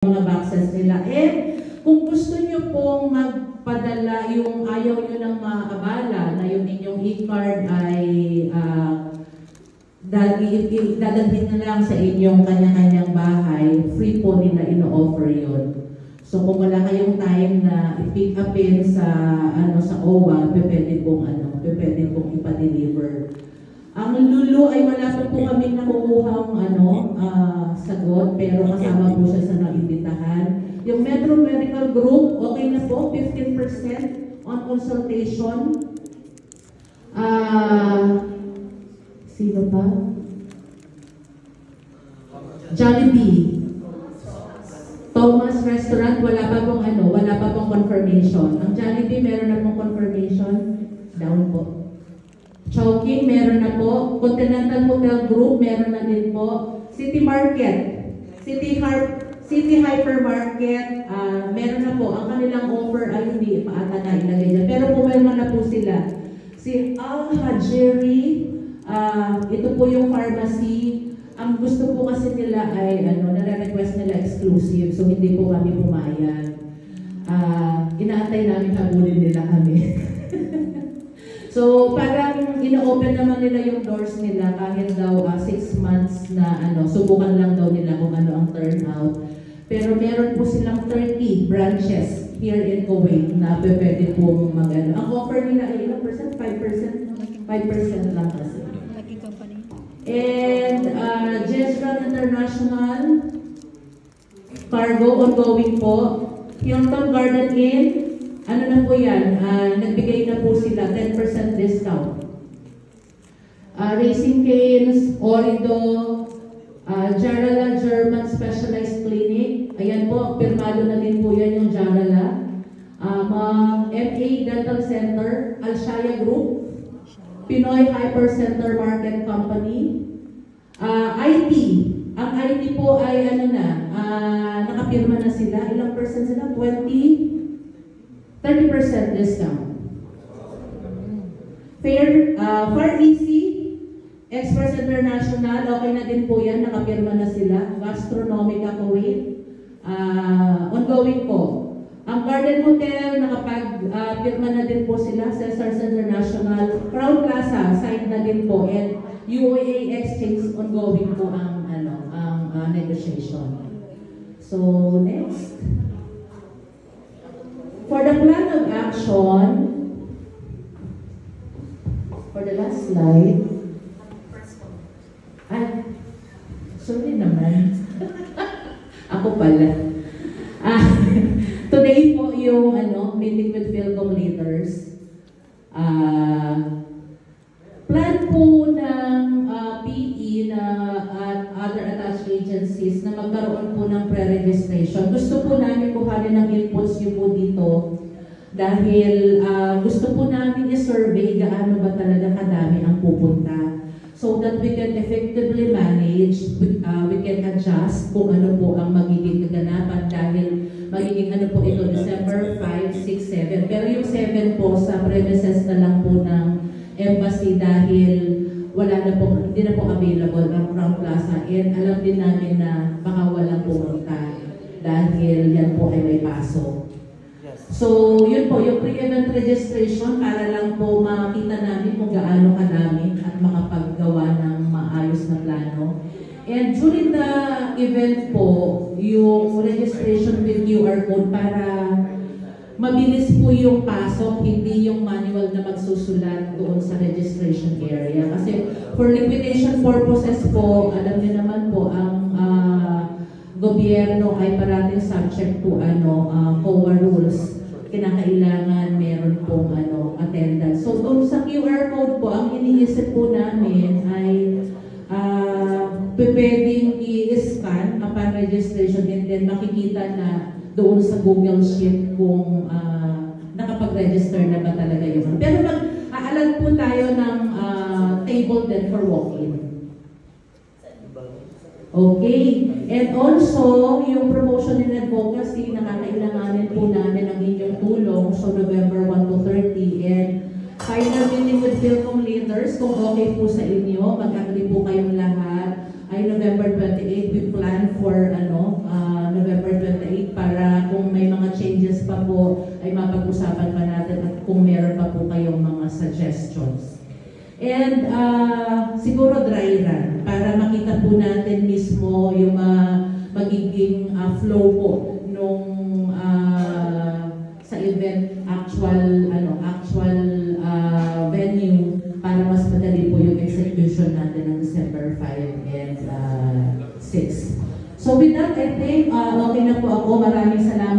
mga boxes nila. And kung gusto nyo pong magpadala yung ayaw nyo ng maabala na yung inyong e-card ay dadalhin na lang sa inyong kanya-kanyang bahay, free po nila ino-offer yun. So kung wala kayong time na i-pick upin sa sa OWA, pwede pong ipa-deliver. Ang Lulu ay wala pa po kami nakukuhang sagot, pero kasama po siya sa naimbitahan. Yung Metro Medical Group, okay na po, 15% on consultation. Sino pa? Jollibee. Thomas Restaurant, wala pa pong confirmation. Ang Jollibee, meron na pong confirmation. Down po. Chowking, meron na po. Continental Hotel Group, meron na din po. City Market, City Hypermarket, meron na po. Ang kanilang offer ay hindi pa ata na ilagay dyan. Pero pumirma na po sila. Si Al-Hajeri, ito po yung pharmacy. Ang gusto po kasi nila ay, nare-request nila exclusive. So hindi po kami pumayag. Inaantay namin habulin nila kami. So, parang ino-open naman nila yung doors nila kahit daw 6 months na subukan lang daw nila kung ano ang turnout. Pero meron po silang 30 branches here in Kuwait na pwede pong Ang offer nila ay ilang percent? 5%? 5% lang kasi. And Jezreel International Cargo, ongoing po. Hilton Garden Inn, ano na po yan? Nagbigay na po sila 10% discount. Racing Canes, Orido, Jarala German Specialized Clinic. Ayan po, pirmado na din po yan yung Jarala. MA Dental Center, Alshaya Group, Pinoy Hyper Center Market Company. IT. Ang IT po ay nakapirma na sila. Ilang percent sila? 30% discount. Far Easy, Express International, okay na din po yan, nakapirma na sila. Gastronomica Kuwait, ongoing po. Ang Garden Hotel, nakapag-pirma na din po sila. Cesars International, Crown Plaza, signed na din po. And UAA Exchange, ongoing po ang negotiation. So, next. For the plan of action, for the last slide, sorry naman. Ako pala. Today po yung meeting with Philcom leaders. Plan po ng PE at other attached agencies na magkaroon po ng pre-registration. Gusto po namin kuhanin ng inputs nyo po dito dahil gusto po namin i-survey gaano ba talaga kadami ang pupunta so that we can effectively manage, we can adjust kung ano po ang magiging kaganapan dahil magiging po ito December 5, 6, 7. Pero yung 7 po sa premises na lang po ng embassy dahil hindi na po available ang Crown Plaza. And alam din namin na baka walang pumunta dahil yan po ay may pasok. So, yun po, yung pre-event registration para lang po makita namin kung gaano kadami at makapaggawa ng maayos na plano. And during the event po, yung registration with QR code para mabilis po yung pasok, hindi yung manual na magsusulat doon sa registration area. Kasi for liquidation purposes po, alam niyo naman po, ang gobyerno ay parating subject to COA rules. Kinakailangan meron pong attendance. So doon sa QR code po, ang iniisip po namin ay pwedeng i-scan upon registration and then makikita na doon sa Google Sheet kung nakapag-register na ba talaga yun. Pero mag-aalag po tayo ng table din for walk-in. Okay. And also, yung promotion and advocacy, nakakailanganin po namin ang inyong tulong. So, November 1 to 30. And final meeting with Philcom leaders, kung okay po sa inyo, mag-agree po kayong lahat, ay November 28, we plan for November 28 kung meron pa po kayong mga suggestions. And siguro dry run para makita po natin mismo yung magiging flow po nung sa event actual venue para mas madali po yung execution natin ng December 5 and 6. So with that, I think okay na po ako. Maraming salamat.